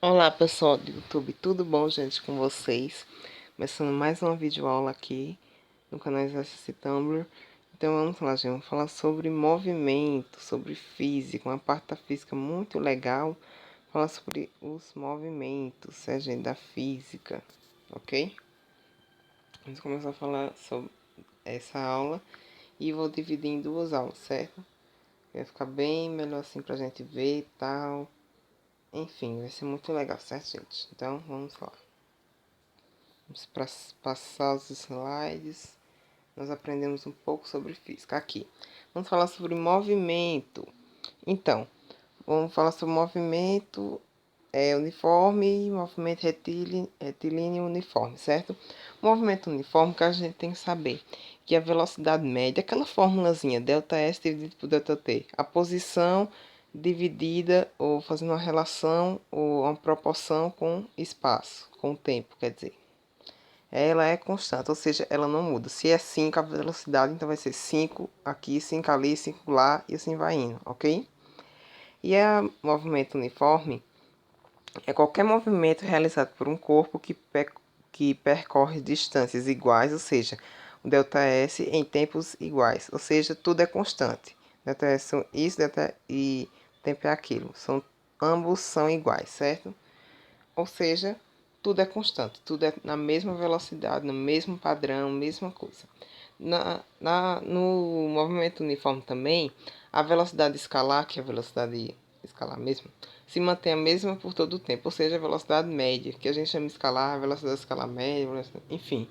Olá pessoal do YouTube, tudo bom gente com vocês? Começando mais uma videoaula aqui no canal Exercício Tumblr. Então vamos lá gente, vamos falar sobre movimento, sobre física, uma parte da física muito legal. Falar sobre os movimentos, gente, da física, ok? Vamos começar a falar sobre essa aula e vou dividir em duas aulas, certo? Vai ficar bem melhor assim pra gente ver e tal. Enfim, vai ser muito legal, certo gente? Então vamos lá. Vamos passar os slides. Nós aprendemos um pouco sobre física aqui. Vamos falar sobre movimento. Então, vamos falar sobre movimento uniforme e movimento retilíneo uniforme, certo? Movimento uniforme que a gente tem que saber que a velocidade média, aquela formulazinha, delta S dividido por delta T, a posição dividida ou fazendo uma relação ou uma proporção com espaço, com o tempo, quer dizer. Ela é constante, ou seja, ela não muda. Se é 5 a velocidade, então vai ser 5 aqui, 5 ali, 5 lá e assim vai indo, ok? E o movimento uniforme é qualquer movimento realizado por um corpo que percorre distâncias iguais, ou seja, o ΔS em tempos iguais, ou seja, tudo é constante. ΔS são isso, delta e tempo é aquilo. Ambos são iguais, certo? Ou seja, tudo é constante, tudo é na mesma velocidade, no mesmo padrão, mesma coisa. No movimento uniforme também, a velocidade escalar, que é a velocidade escalar mesmo, se mantém a mesma por todo o tempo, ou seja, a velocidade média, que a gente chama de escalar, a velocidade escalar média, enfim.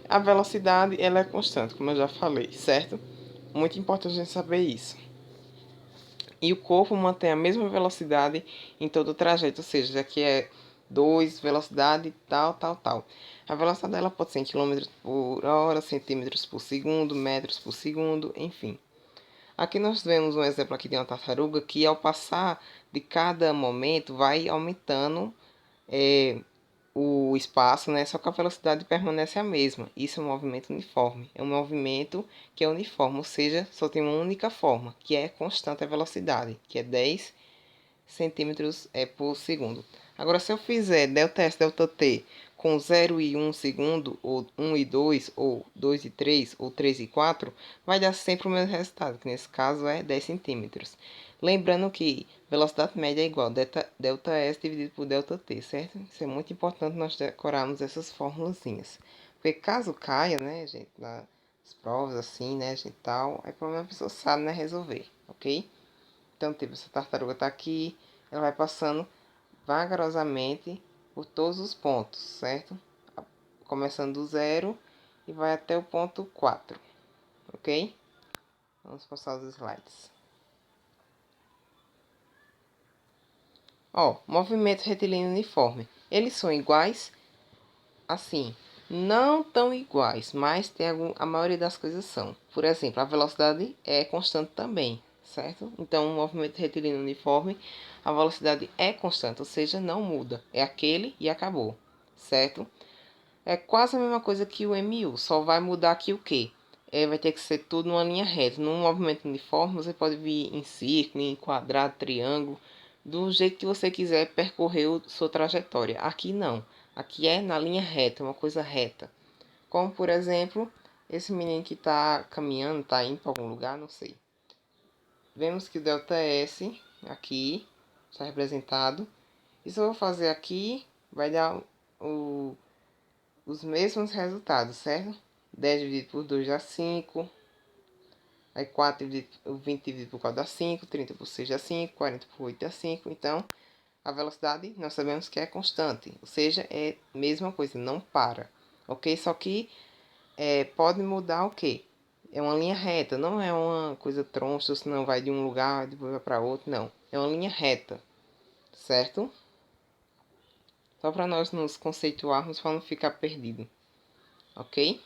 A velocidade, ela é constante, como eu já falei, certo? Muito importante a gente saber isso. E o corpo mantém a mesma velocidade em todo o trajeto, ou seja, aqui é 2, velocidade tal, tal, tal. A velocidade dela pode ser em km por hora, centímetros por segundo, metros por segundo, enfim. Aqui nós vemos um exemplo aqui de uma tartaruga que ao passar de cada momento vai aumentando o espaço, né? Só que a velocidade permanece a mesma. Isso é um movimento uniforme. É um movimento que é uniforme, ou seja, só tem uma única forma, que é constante a velocidade, que é 10 centímetros por segundo. Agora, se eu fizer delta S, delta T com 0 e 1 segundo, ou 1 e 2, ou 2 e 3, ou 3 e 4, vai dar sempre o mesmo resultado, que nesse caso é 10 centímetros. Lembrando que velocidade média é igual a delta S dividido por delta T, certo? Isso é muito importante nós decorarmos essas formulazinhas. Porque caso caia, né, gente, nas provas assim, né, gente, tal, aí pelo menos a pessoa sabe, né, resolver, ok? Então, tipo, essa tartaruga tá aqui, ela vai passando vagarosamente por todos os pontos, certo? Começando do zero e vai até o ponto 4, ok? Vamos passar os slides. Ó, movimento retilíneo uniforme. Eles são iguais, assim, não tão iguais, mas a maioria das coisas são. Por exemplo, a velocidade é constante também, certo? Então, o movimento retilíneo uniforme, a velocidade é constante, ou seja, não muda. É aquele e acabou, certo? É quase a mesma coisa que o MU, só vai mudar aqui o quê? Vai ter que ser tudo numa linha reta. Num movimento uniforme, você pode vir em círculo, em quadrado, triângulo, do jeito que você quiser percorrer sua trajetória. Aqui não. Aqui é na linha reta, uma coisa reta. Como, por exemplo, esse menino que está caminhando, está indo para algum lugar, não sei. Vemos que o delta S aqui está representado. E se eu vou fazer aqui, vai dar os mesmos resultados, certo? 10 dividido por 2 dá 5. Aí 20 dividido por 4 dá 5. 30 por 6 dá 5. 40 por 8 dá 5. Então, a velocidade nós sabemos que é constante. Ou seja, é a mesma coisa, não para. Ok? Só que pode mudar o quê? É uma linha reta, não é uma coisa troncha, senão vai de um lugar e depois vai para outro, não. É uma linha reta, certo? Só para nós nos conceituarmos para não ficar perdido, ok?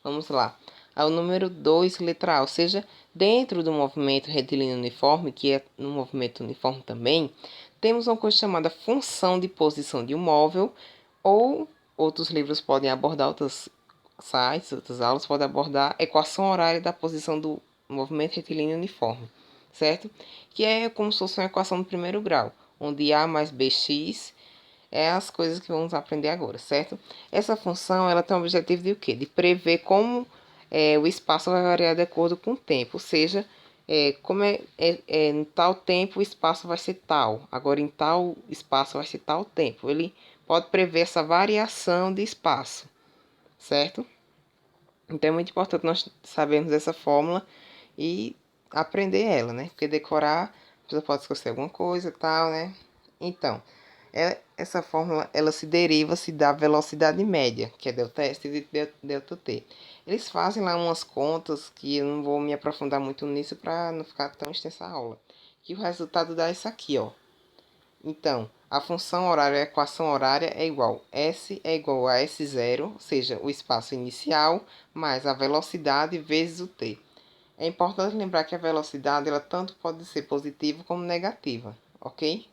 Vamos lá. Ao número 2, letra A, ou seja, dentro do movimento retilíneo uniforme, que é no movimento uniforme também, temos uma coisa chamada função de posição de um móvel, ou outros livros podem abordar, outros sites, outras aulas podem abordar a equação horária da posição do movimento retilíneo uniforme, certo? Que é como se fosse uma equação do primeiro grau. onde A mais BX é as coisas que vamos aprender agora, certo? Essa função, ela tem o objetivo de o quê? De prever como o espaço vai variar de acordo com o tempo, ou seja, como em tal tempo o espaço vai ser tal, agora em tal espaço vai ser tal tempo. Ele pode prever essa variação de espaço, certo? Então é muito importante nós sabermos essa fórmula e aprender ela, né? Porque decorar, a pessoa pode esquecer alguma coisa e tal, né? Então, essa fórmula, ela se deriva-se da velocidade média, que é delta S e delta T. Eles fazem lá umas contas que eu não vou me aprofundar muito nisso para não ficar tão extensa a aula. Que o resultado dá isso aqui, ó. Então, a função horária, a equação horária é igual. S é igual a S0, ou seja, o espaço inicial, mais a velocidade vezes o t. É importante lembrar que a velocidade ela tanto pode ser positiva como negativa, ok?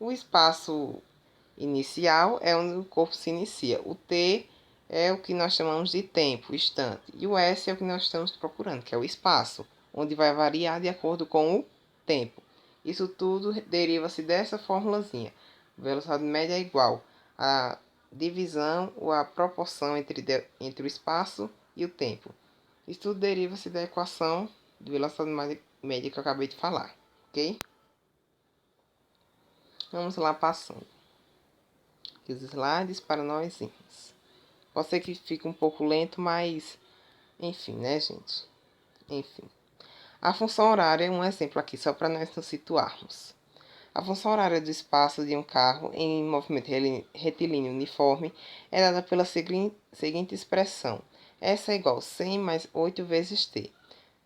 O espaço inicial é onde o corpo se inicia. O t é o que nós chamamos de tempo, instante. E o s é o que nós estamos procurando, que é o espaço, onde vai variar de acordo com o tempo. Isso tudo deriva-se dessa formulazinha. Velocidade média é igual a divisão ou a proporção entre o espaço e o tempo. Isso tudo deriva-se da equação de velocidade média que eu acabei de falar, ok? Vamos lá passando aqui os slides para nós irmos. Pode ser que fique um pouco lento, mas enfim, né, gente? Enfim. A função horária é um exemplo aqui, só para nós nos situarmos. A função horária do espaço de um carro em movimento retilíneo uniforme é dada pela seguinte expressão. S é igual a 100 mais 8 vezes t.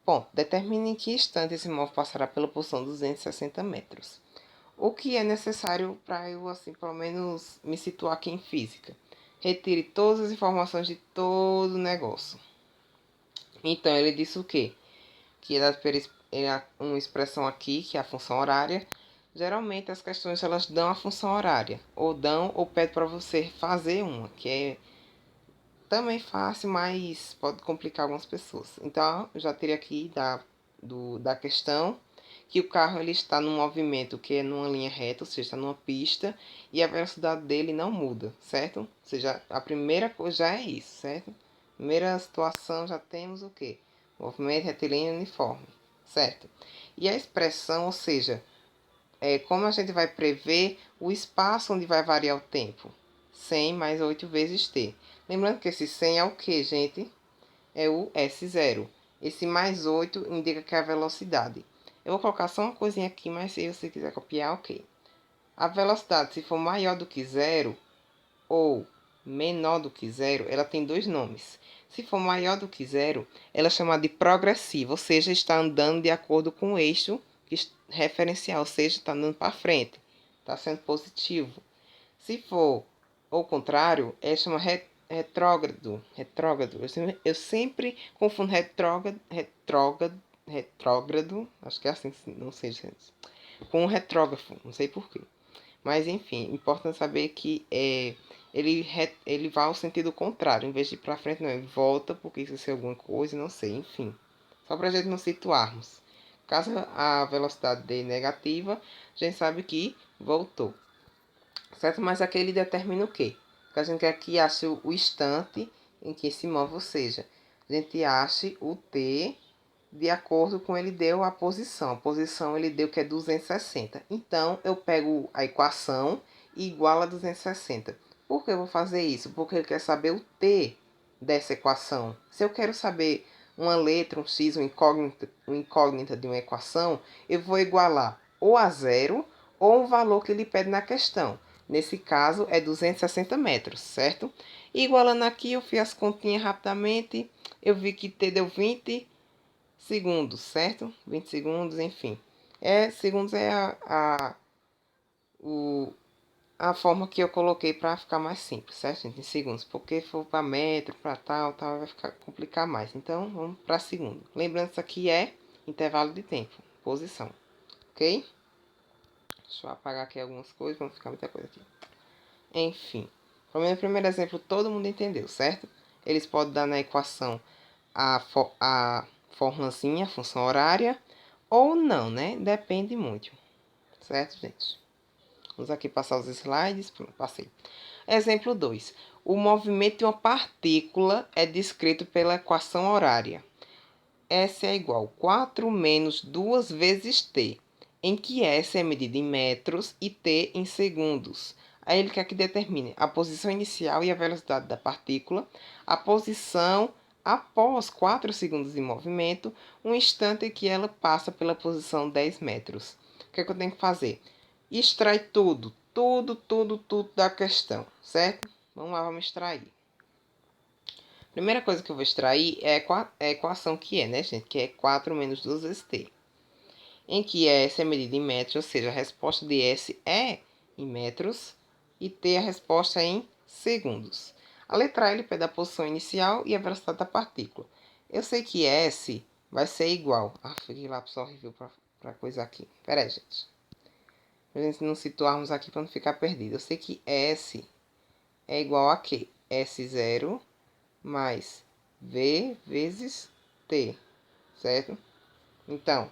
Ponto. Determine em que instante esse móvel passará pela posição 260 metros. O que é necessário para eu, assim, pelo menos me situar aqui em física? Retire todas as informações de todo o negócio. Então, ele disse o quê? Que é dado uma expressão aqui, que é a função horária. Geralmente, as questões, elas dão a função horária. Ou dão, ou pedem para você fazer uma, que é também fácil, mas pode complicar algumas pessoas. Então, eu já teria aqui da questão que o carro ele está num movimento que é numa linha reta, ou seja, está numa pista, e a velocidade dele não muda, certo? Ou seja, a primeira coisa já é isso, certo? Primeira situação já temos o quê? Movimento retilíneo uniforme, certo? E a expressão, ou seja, como a gente vai prever o espaço onde vai variar o tempo? 100 mais 8 vezes t. Lembrando que esse 100 é o que, gente? É o S0. Esse mais 8 indica que é a velocidade. Eu vou colocar só uma coisinha aqui, mas se você quiser copiar, ok. A velocidade, se for maior do que zero ou menor do que zero, ela tem dois nomes. Se for maior do que zero, ela é chamada de progressiva, ou seja, está andando de acordo com o eixo referencial, ou seja, está andando para frente, está sendo positivo. Se for o contrário, é chamado retrógrado. Retrógrado. Eu sempre confundo retrógrado, acho que é assim, não sei, gente, com retrógrafo, não sei porquê. Mas enfim, importante saber que ele vai ao sentido contrário, em vez de ir para frente, não, ele volta porque esqueceu alguma coisa, não sei, enfim. Só para a gente não situarmos. Caso a velocidade dê negativa, a gente sabe que voltou. Certo? Mas aqui ele determina o quê? Que a gente quer que ache o instante em que se move, ou seja, a gente ache o t de acordo com ele deu a posição. A posição ele deu que é 260. Então, eu pego a equação e igualo a 260. Por que eu vou fazer isso? Porque ele quer saber o t dessa equação. Se eu quero saber uma letra, um x, um incógnita de uma equação, eu vou igualar ou a zero ou o valor que ele pede na questão. Nesse caso, é 260 metros, certo? E igualando aqui, eu fiz as continhas rapidamente. Eu vi que t deu 20 segundos, certo? 20 segundos, enfim. Segundos é a forma que eu coloquei para ficar mais simples, certo, gente? Em segundos. Porque se for para metro, para tal, vai ficar complicar mais. Então, vamos para segundo. Lembrando, isso aqui é intervalo de tempo, posição, ok? Deixa eu apagar aqui algumas coisas, vamos ficar muita coisa aqui. Enfim, no primeiro exemplo, todo mundo entendeu, certo? Eles podem dar na equação a formulazinha, a função horária, ou não, né? Depende muito. Certo, gente? Vamos aqui passar os slides. Pronto, passei. Exemplo 2. O movimento de uma partícula é descrito pela equação horária. S é igual a 4 menos 2 vezes t, em que S é medida em metros e t em segundos. Aí ele quer que determine a posição inicial e a velocidade da partícula, a posição após 4 segundos de movimento, um instante em que ela passa pela posição 10 metros. O que é que eu tenho que fazer? Extrai tudo da questão, certo? Vamos lá, vamos extrair. Primeira coisa que eu vou extrair é a equação que é, né, gente? Que é 4 menos 2 vezes t. Em que S é medida em metros, ou seja, a resposta de S é em metros e T a resposta é em segundos. A letra L pede a posição inicial e a velocidade da partícula. Eu sei que S vai ser igual. Ah, fiquei lá para horrível para coisa aqui. Pera aí, gente. Pra gente não situarmos aqui para não ficar perdido. Eu sei que S é igual a quê? S0 mais V vezes T, certo? Então,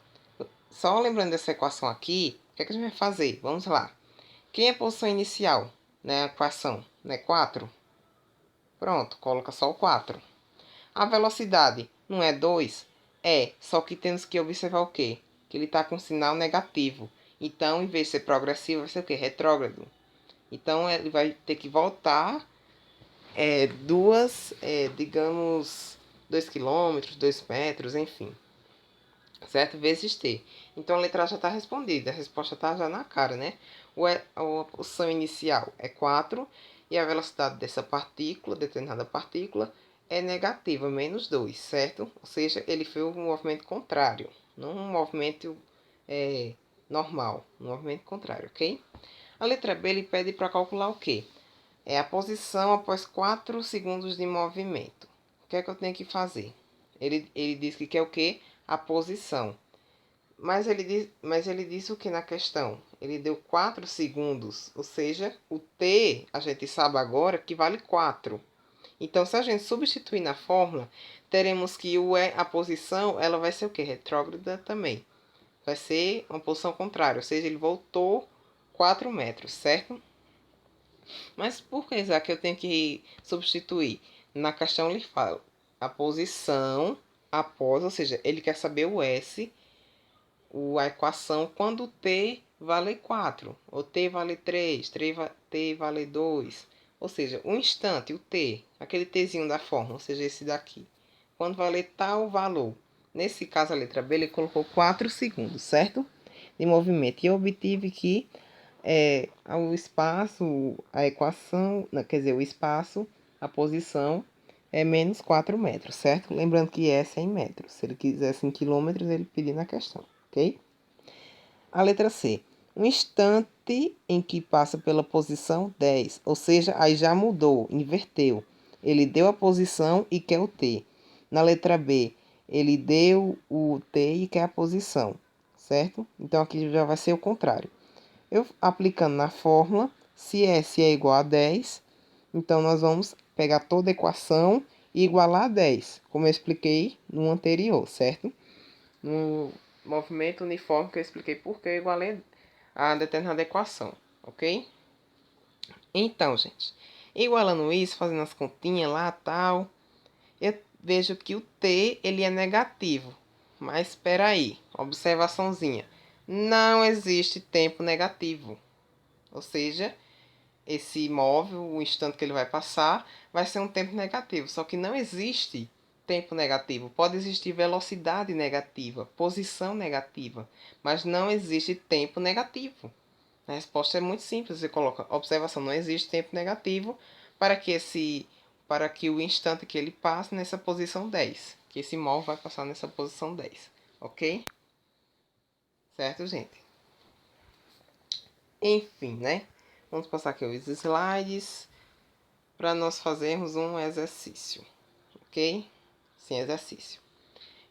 só lembrando dessa equação aqui, o que é que a gente vai fazer? Vamos lá. Quem é a posição inicial na equação? Né? 4. Pronto, coloca só o 4. A velocidade não é 2? É, só que temos que observar o quê? Que ele está com sinal negativo. Então, em vez de ser progressivo, vai ser o quê? Retrógrado. Então, ele vai ter que voltar digamos, 2 quilômetros, 2 metros, enfim. Certo? Vezes t. Então, a letra A já está respondida. A resposta está já na cara, né? A posição inicial é 4 e a velocidade dessa partícula, determinada partícula, é negativa, menos 2, certo? Ou seja, ele fez um movimento contrário, não um movimento normal, um movimento contrário, ok? A letra B ele pede para calcular o quê? É a posição após 4 segundos de movimento. O que é que eu tenho que fazer? Ele diz que quer o quê? A posição. Mas ele disse o que na questão? Ele deu 4 segundos, ou seja, o t, a gente sabe agora que vale 4. Então, se a gente substituir na fórmula, teremos que a posição, ela vai ser o quê? Retrógrada também. Vai ser uma posição contrária, ou seja, ele voltou 4 metros, certo? Mas por que, Isaac, eu tenho que substituir? Na questão ele fala a posição após, ou seja, ele quer saber o S, a equação quando t vale 4, ou t vale 3, t vale 2. Ou seja, o instante, o t, aquele tzinho da fórmula, ou seja, esse daqui, quando vale tal valor. Nesse caso, a letra B, ele colocou 4 segundos, certo? De movimento. E eu obtive que o espaço, a equação, quer dizer, o espaço, a posição é menos 4 metros, certo? Lembrando que S é em metros. Se ele quisesse em quilômetros, ele pedia na questão, ok? A letra C. Um instante em que passa pela posição 10, ou seja, aí já mudou, inverteu. Ele deu a posição e quer o T. Na letra B, ele deu o T e quer a posição, certo? Então, aqui já vai ser o contrário. Eu aplicando na fórmula, se S é igual a 10, então nós vamos pegar toda a equação e igualar a 10, como eu expliquei no anterior, certo? No movimento uniforme que eu expliquei porque eu igualei a determinada equação, ok? Então, gente, igualando isso, fazendo as continhas lá tal, eu vejo que o T ele é negativo. Mas espera aí, observaçãozinha. Não existe tempo negativo. Ou seja, esse móvel, o instante que ele vai passar, vai ser um tempo negativo. Só que não existe tempo negativo. Pode existir velocidade negativa, posição negativa, mas não existe tempo negativo. A resposta é muito simples. Você coloca observação, não existe tempo negativo para que o instante que ele passe nessa posição 10, que esse móvel vai passar nessa posição 10, ok? Certo, gente? Enfim, né? Vamos passar aqui os slides para nós fazermos um exercício, ok? Sem exercício.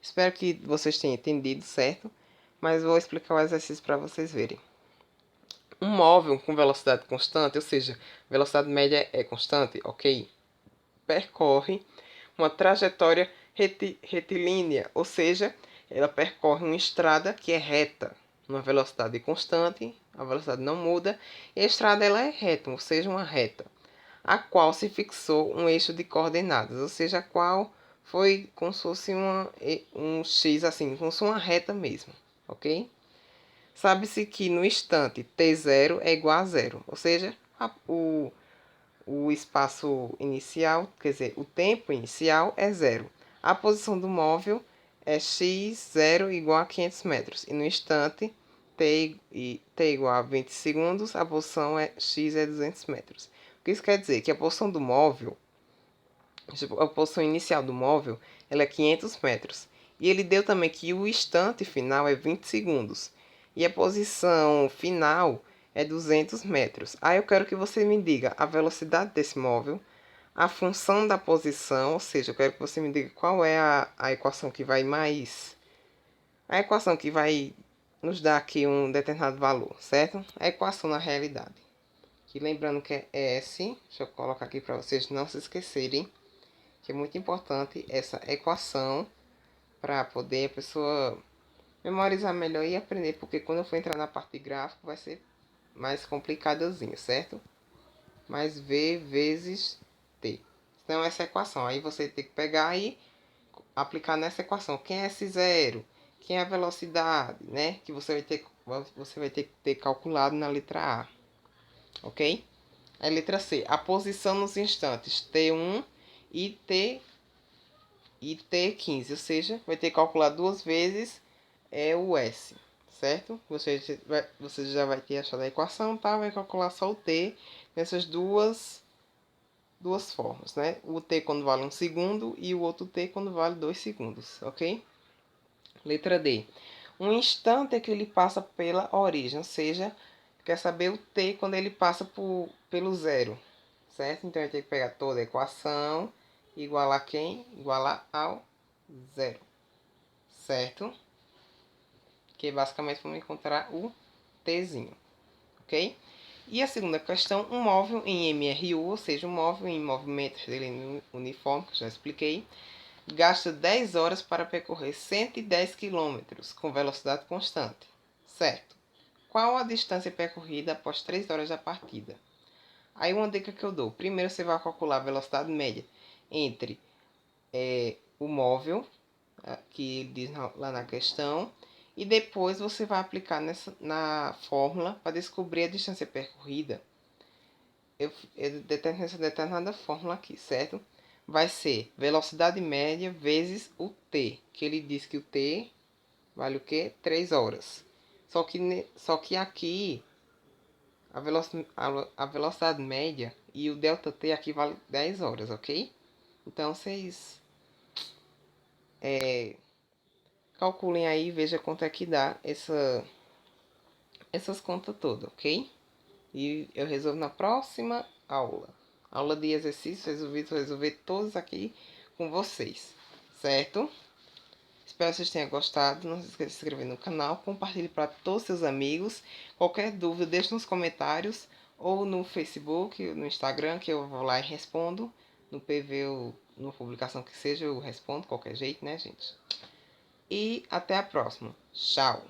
Espero que vocês tenham entendido, certo? Mas vou explicar o exercício para vocês verem. Um móvel com velocidade constante, ou seja, velocidade média é constante, ok? Percorre uma trajetória retilínea, ou seja, ela percorre uma estrada que é reta, numa velocidade constante, a velocidade não muda. E a estrada ela é reta, ou seja, uma reta, a qual se fixou um eixo de coordenadas, ou seja, a qual foi como se fosse um X, assim, como se fosse uma reta mesmo, ok? Sabe-se que no instante t0 é igual a zero, ou seja, o espaço inicial, quer dizer, o tempo inicial é zero. A posição do móvel é x0 igual a 500 metros. E no instante t igual a 20 segundos, a posição é x é 200 metros. O que isso quer dizer? Que a posição do móvel, a posição inicial do móvel, ela é 500 metros. E ele deu também que o instante final é 20 segundos. E a posição final é 200 metros. Aí eu quero que você me diga a velocidade desse móvel, a função da posição, ou seja, eu quero que você me diga qual é a equação que vai mais... A equação que vai nos dar aqui um determinado valor, certo? A equação na realidade. Que lembrando que é S, deixa eu colocar aqui para vocês não se esquecerem, que é muito importante essa equação para poder a pessoa memorizar melhor e aprender, porque quando eu for entrar na parte de gráfico vai ser mais complicadozinho, certo? Mais V vezes T. Então essa equação, aí você tem que pegar e aplicar nessa equação. Quem é esse zero? Quem é a velocidade, né? Que você vai ter que ter calculado na letra A, ok? A letra C, a posição nos instantes T1 e T15, ou seja, vai ter que calcular duas vezes o S, certo? Você já vai ter achado a equação, tá? Vai calcular só o T nessas duas formas, né? O T quando vale 1 segundo e o outro T quando vale 2 segundos, ok? Letra D. Um instante é que ele passa pela origem, ou seja, quer saber o T quando ele passa pelo zero, certo? Então, eu tenho que pegar toda a equação, igualar quem? Igualar ao zero, certo? Que basicamente vamos encontrar o Tzinho, ok? E a segunda questão, um móvel em MRU, ou seja, um móvel em movimento retilíneo uniforme, que já expliquei, gasta 10 horas para percorrer 110 km com velocidade constante, certo? Qual a distância percorrida após 3 horas da partida? Aí uma dica que eu dou, primeiro você vai calcular a velocidade média entre o móvel, que ele diz lá na questão, e depois você vai aplicar na fórmula para descobrir a distância percorrida. Eu determino essa determinada fórmula aqui, certo? Vai ser velocidade média vezes o T, que ele diz que o T vale o quê? 3 horas. Só que aqui a velocidade média e o delta T aqui vale 10 horas, ok? Então vocês calculem aí e vejam quanto é que dá essas contas todas, ok? E eu resolvo na próxima aula. Aula de exercício, resolver todos aqui com vocês, certo? Espero que vocês tenham gostado. Não se esqueça de se inscrever no canal, compartilhe para todos os seus amigos. Qualquer dúvida, deixe nos comentários ou no Facebook, no Instagram, que eu vou lá e respondo. No PV ou numa publicação que seja, eu respondo de qualquer jeito, né, gente? E até a próxima. Tchau!